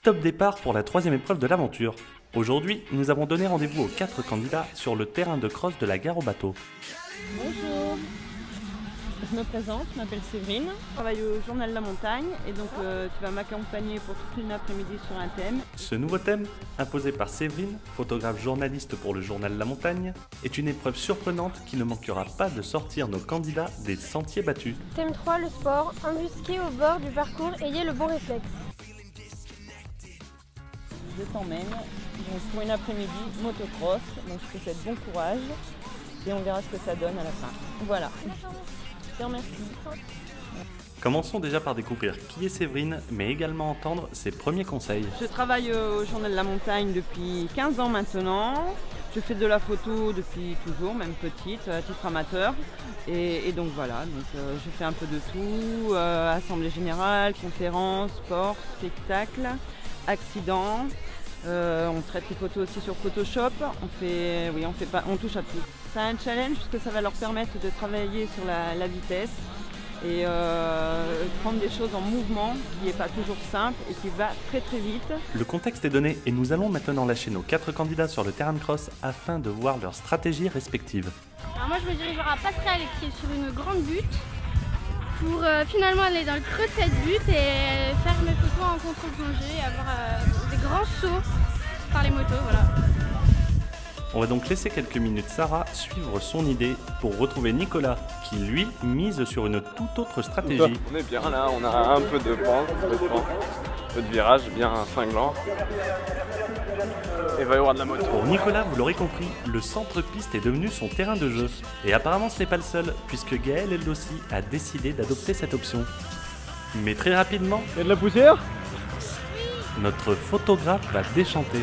Top départ pour la troisième épreuve de l'aventure. Aujourd'hui, nous avons donné rendez-vous aux 4 candidats sur le terrain de cross de la gare aux bateaux. Bonjour, je me présente, je m'appelle Séverine, je travaille au Journal La Montagne et donc tu vas m'accompagner pour toute une après-midi sur un thème. Ce nouveau thème, imposé par Séverine, photographe journaliste pour le Journal La Montagne, est une épreuve surprenante qui ne manquera pas de sortir nos candidats des sentiers battus. Thème 3, le sport, embusqué au bord du parcours, ayez le bon réflexe. Je t'emmène donc pour une après-midi motocross, donc je te souhaite bon courage et on verra ce que ça donne à la fin. Voilà, je te remercie. Commençons déjà par découvrir qui est Séverine, mais également entendre ses premiers conseils. Je travaille au Journal La Montagne depuis 15 ans maintenant. Je fais de la photo depuis toujours, même petite, à titre amateur. Et donc voilà, je fais un peu de tout, assemblée générale, conférences, sport, spectacle, accidents. On traite les photos aussi sur Photoshop. On touche à tout. C'est un challenge parce que ça va leur permettre de travailler sur la vitesse et prendre des choses en mouvement qui n'est pas toujours simple et qui va très très vite. Le contexte est donné et nous allons maintenant lâcher nos 4 candidats sur le terrain de cross afin de voir leurs stratégies respectives. Alors moi je me dirigerai à Passerelle qui est sur une grande butte pour finalement aller dans le creux de cette butte et faire mes photos en contre-plongée et avoir des grands sauts par les motos, voilà. On va donc laisser quelques minutes Sarah suivre son idée pour retrouver Nicolas qui lui mise sur une toute autre stratégie. On est bien là, on a un peu de pente, un peu de virage bien cinglant. Et il va y avoir de la moto. Pour Nicolas, vous l'aurez compris, le centre-piste est devenu son terrain de jeu. Et apparemment ce n'est pas le seul, puisque Gaëlle elle aussi a décidé d'adopter cette option. Mais très rapidement, Il y a de la poussière? notre photographe va déchanter.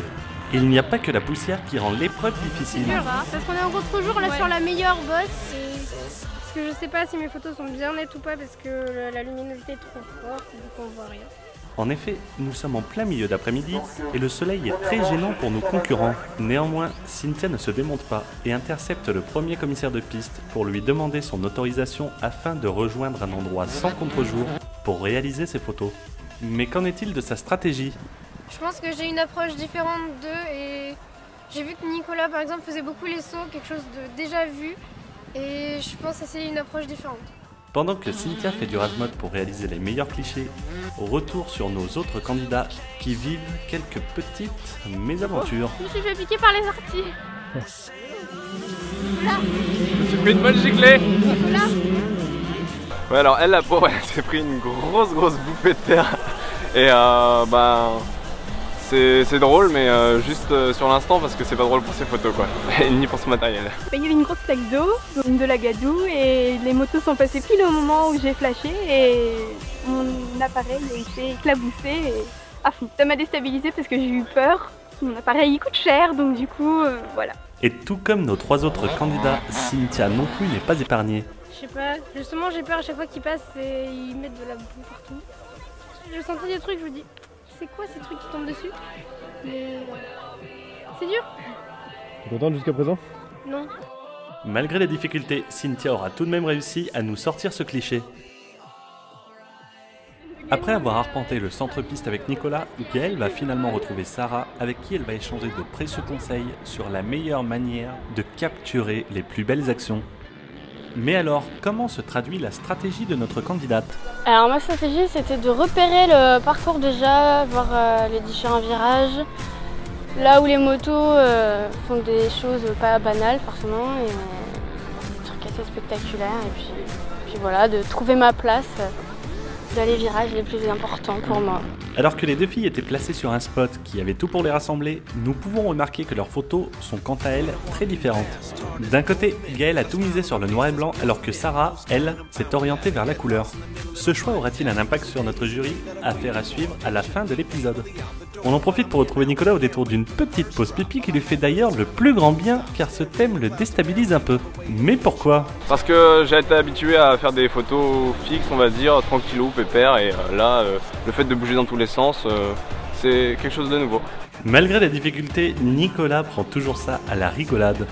Il n'y a pas que la poussière qui rend l'épreuve difficile. Parce qu'on est en gros toujours là sur la meilleure bosse. Parce que je sais pas si mes photos sont bien nettes ou pas parce que la luminosité est trop forte et du coup on voit rien. En effet, nous sommes en plein milieu d'après-midi et le soleil est très gênant pour nos concurrents. Néanmoins, Cynthia ne se démonte pas et intercepte le premier commissaire de piste pour lui demander son autorisation afin de rejoindre un endroit sans contre-jour pour réaliser ses photos. Mais qu'en est-il de sa stratégie ? Je pense que j'ai une approche différente d'eux et j'ai vu que Nicolas par exemple faisait beaucoup les sauts, quelque chose de déjà vu et je pense essayer une approche différente. Pendant que Cynthia fait du rage mode pour réaliser les meilleurs clichés, retour sur nos autres candidats qui vivent quelques petites mésaventures. Je me suis fait piquer par les orties. Tu fais une bonne giclée. Nicolas. Ouais, alors elle, la pauvre, elle s'est pris une grosse bouffée de terre. Et c'est drôle, mais juste sur l'instant parce que c'est pas drôle pour ses photos quoi, ni pour ce matériel. Il y avait une grosse plaque d'eau, de la gadoue, et les motos sont passées pile au moment où j'ai flashé et mon appareil a été éclaboussé à fond. Ça m'a déstabilisée parce que j'ai eu peur. Mon appareil il coûte cher donc du coup voilà. Et tout comme nos 3 autres candidats, Cynthia non plus n'est pas épargnée. Je sais pas, justement j'ai peur à chaque fois qu'ils passent et ils mettent de la boue partout. J'ai senti des trucs, je me dis, c'est quoi ces trucs qui tombent dessus? Mais c'est dur. T'es contente jusqu'à présent? Non. Malgré les difficultés, Cynthia aura tout de même réussi à nous sortir ce cliché. Après avoir arpenté le centre-piste avec Nicolas, Gaëlle va finalement retrouver Sarah avec qui elle va échanger de précieux conseils sur la meilleure manière de capturer les plus belles actions. Mais alors, comment se traduit la stratégie de notre candidate ? Alors ma stratégie c'était de repérer le parcours déjà, voir les différents virages, là où les motos font des choses pas banales forcément, et des trucs assez spectaculaires, et puis voilà, de trouver ma place dans les virages les plus importants pour moi. Alors que les 2 filles étaient placées sur un spot qui avait tout pour les rassembler, nous pouvons remarquer que leurs photos sont quant à elles très différentes. D'un côté, Gaëlle a tout misé sur le noir et blanc alors que Sarah, elle, s'est orientée vers la couleur. Ce choix aura-t-il un impact sur notre jury? Affaire à suivre à la fin de l'épisode. On en profite pour retrouver Nicolas au détour d'une petite pause pipi qui lui fait d'ailleurs le plus grand bien car ce thème le déstabilise un peu. Mais pourquoi? Parce que j'ai été habitué à faire des photos fixes, on va dire, tranquillou, pépère, et là, le fait de bouger dans tous les sens, c'est quelque chose de nouveau. Malgré la difficulté, Nicolas prend toujours ça à la rigolade.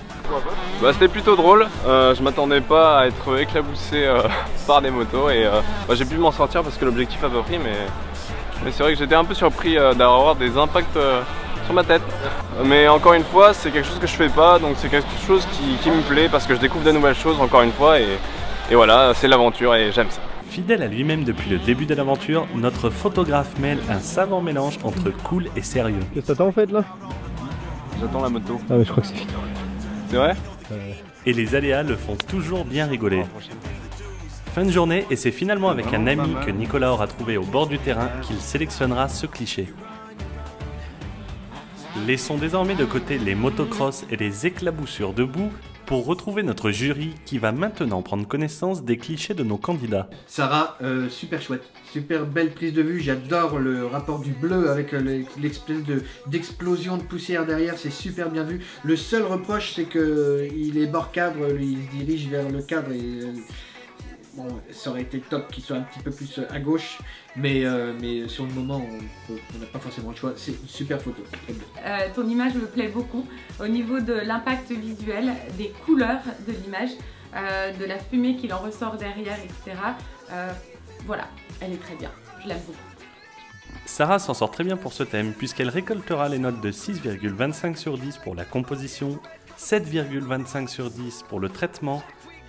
Bah, c'était plutôt drôle, je m'attendais pas à être éclaboussé par des motos et j'ai pu m'en sortir parce que l'objectif a pas pris, mais Mais c'est vrai que j'étais un peu surpris d'avoir des impacts sur ma tête. Mais encore une fois, c'est quelque chose que je fais pas, donc c'est quelque chose qui me plaît parce que je découvre de nouvelles choses encore une fois et voilà, c'est l'aventure et j'aime ça. Fidèle à lui-même depuis le début de l'aventure, notre photographe mêle un savant mélange entre cool et sérieux. Qu'est-ce que t'attends en fait là? J'attends la moto. Ah mais je crois que c'est fini. C'est vrai? Et les aléas le font toujours bien rigoler. Fin de journée et c'est finalement avec un ami que Nicolas aura trouvé au bord du terrain qu'il sélectionnera ce cliché. Laissons désormais de côté les motocross et les éclaboussures debout pour retrouver notre jury qui va maintenant prendre connaissance des clichés de nos candidats. Sarah, super chouette, super belle prise de vue, j'adore le rapport du bleu avec l'espèce d'explosion de poussière derrière, c'est super bien vu. Le seul reproche c'est qu'il est bord cadre, lui il se dirige vers le cadre et bon, ça aurait été top qu'il soit un petit peu plus à gauche, mais sur le moment on n'a pas forcément le choix, c'est une super photo. Très bien. Ton image me plaît beaucoup au niveau de l'impact visuel, des couleurs de l'image, de la fumée qui en ressort derrière, etc. Voilà, elle est très bien, je l'aime beaucoup. Sarah s'en sort très bien pour ce thème puisqu'elle récoltera les notes de 6,25 sur 10 pour la composition, 7,25 sur 10 pour le traitement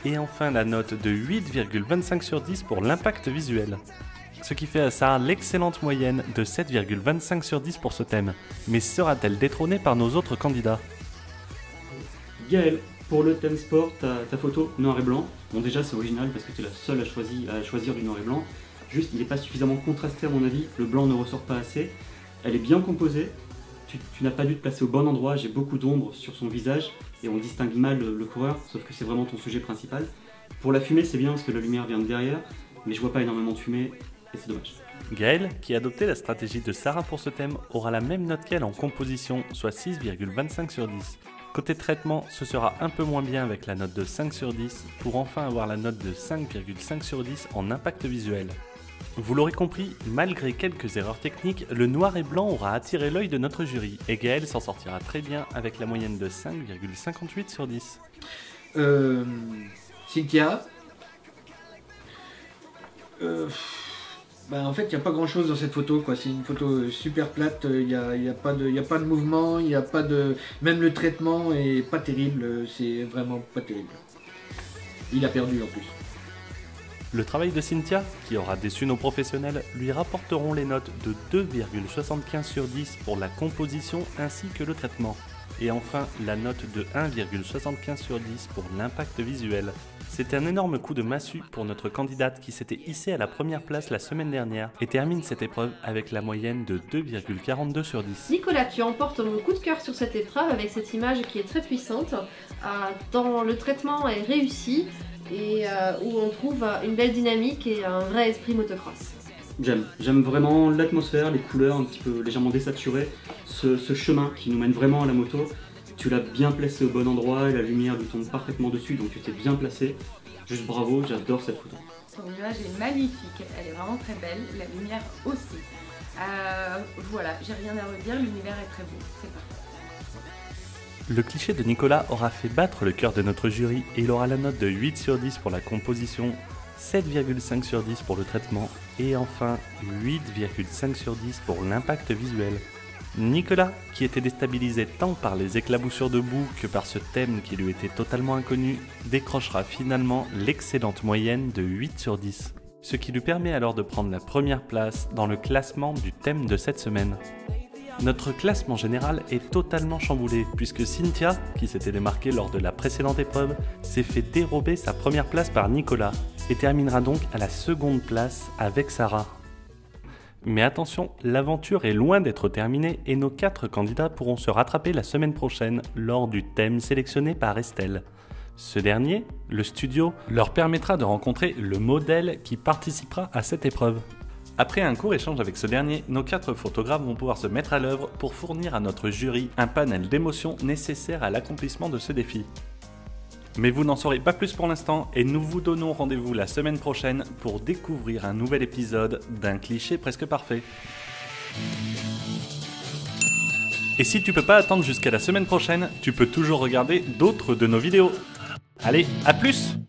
et enfin la note de 8,25 sur 10 pour l'impact visuel. Ce qui fait à Sarah l'excellente moyenne de 7,25 sur 10 pour ce thème. Mais sera-t-elle détrônée par nos autres candidats? Gaël, pour le thème sport, ta photo noir et blanc. Bon déjà c'est original parce que tu es la seule à choisir du noir et blanc. Juste il n'est pas suffisamment contrasté à mon avis, le blanc ne ressort pas assez. Elle est bien composée, tu n'as pas dû te placer au bon endroit, j'ai beaucoup d'ombre sur son visage et on distingue mal le coureur, sauf que c'est vraiment ton sujet principal. Pour la fumée c'est bien parce que la lumière vient de derrière, mais je vois pas énormément de fumée. Et c'est dommage. Gaël, qui a adopté la stratégie de Sarah pour ce thème, aura la même note qu'elle en composition, soit 6,25 sur 10. Côté traitement, ce sera un peu moins bien avec la note de 5 sur 10, pour enfin avoir la note de 5,5 sur 10 en impact visuel. Vous l'aurez compris, malgré quelques erreurs techniques, le noir et blanc aura attiré l'œil de notre jury, et Gaël s'en sortira très bien avec la moyenne de 5,58 sur 10. Cynthia en fait, il n'y a pas grand chose dans cette photo, quoi. C'est une photo super plate, il n'y a pas de mouvement, il n'y a pas de... Même le traitement est pas terrible, c'est vraiment pas terrible. Il a perdu en plus. Le travail de Cynthia, qui aura déçu nos professionnels, lui rapporteront les notes de 2,75 sur 10 pour la composition ainsi que le traitement. Et enfin, la note de 1,75 sur 10 pour l'impact visuel. C'était un énorme coup de massue pour notre candidate qui s'était hissée à la première place la semaine dernière et termine cette épreuve avec la moyenne de 2,42 sur 10. Nicolas, tu emportes mon coup de cœur sur cette épreuve avec cette image qui est très puissante, dont le traitement est réussi et où on trouve une belle dynamique et un vrai esprit motocross. J'aime vraiment l'atmosphère, les couleurs un petit peu légèrement désaturées, ce chemin qui nous mène vraiment à la moto. Tu l'as bien placé au bon endroit et la lumière lui tombe parfaitement dessus, donc tu t'es bien placé. Juste bravo, j'adore cette photo. Ton image est magnifique, elle est vraiment très belle, la lumière aussi. Voilà, j'ai rien à redire, l'univers est très beau, c'est parfait. Le cliché de Nicolas aura fait battre le cœur de notre jury et il aura la note de 8 sur 10 pour la composition, 7,5 sur 10 pour le traitement et enfin 8,5 sur 10 pour l'impact visuel. Nicolas, qui était déstabilisé tant par les éclaboussures de boue que par ce thème qui lui était totalement inconnu, décrochera finalement l'excellente moyenne de 8 sur 10. Ce qui lui permet alors de prendre la première place dans le classement du thème de cette semaine. Notre classement général est totalement chamboulé puisque Cynthia, qui s'était démarquée lors de la précédente épreuve, s'est fait dérober sa première place par Nicolas et terminera donc à la seconde place avec Sarah. Mais attention, l'aventure est loin d'être terminée et nos 4 candidats pourront se rattraper la semaine prochaine lors du thème sélectionné par Estelle. Ce dernier, le studio, leur permettra de rencontrer le modèle qui participera à cette épreuve. Après un court échange avec ce dernier, nos 4 photographes vont pouvoir se mettre à l'œuvre pour fournir à notre jury un panel d'émotions nécessaires à l'accomplissement de ce défi. Mais vous n'en saurez pas plus pour l'instant et nous vous donnons rendez-vous la semaine prochaine pour découvrir un nouvel épisode d'un cliché presque parfait. Et si tu peux pas attendre jusqu'à la semaine prochaine, tu peux toujours regarder d'autres de nos vidéos. Allez, à plus!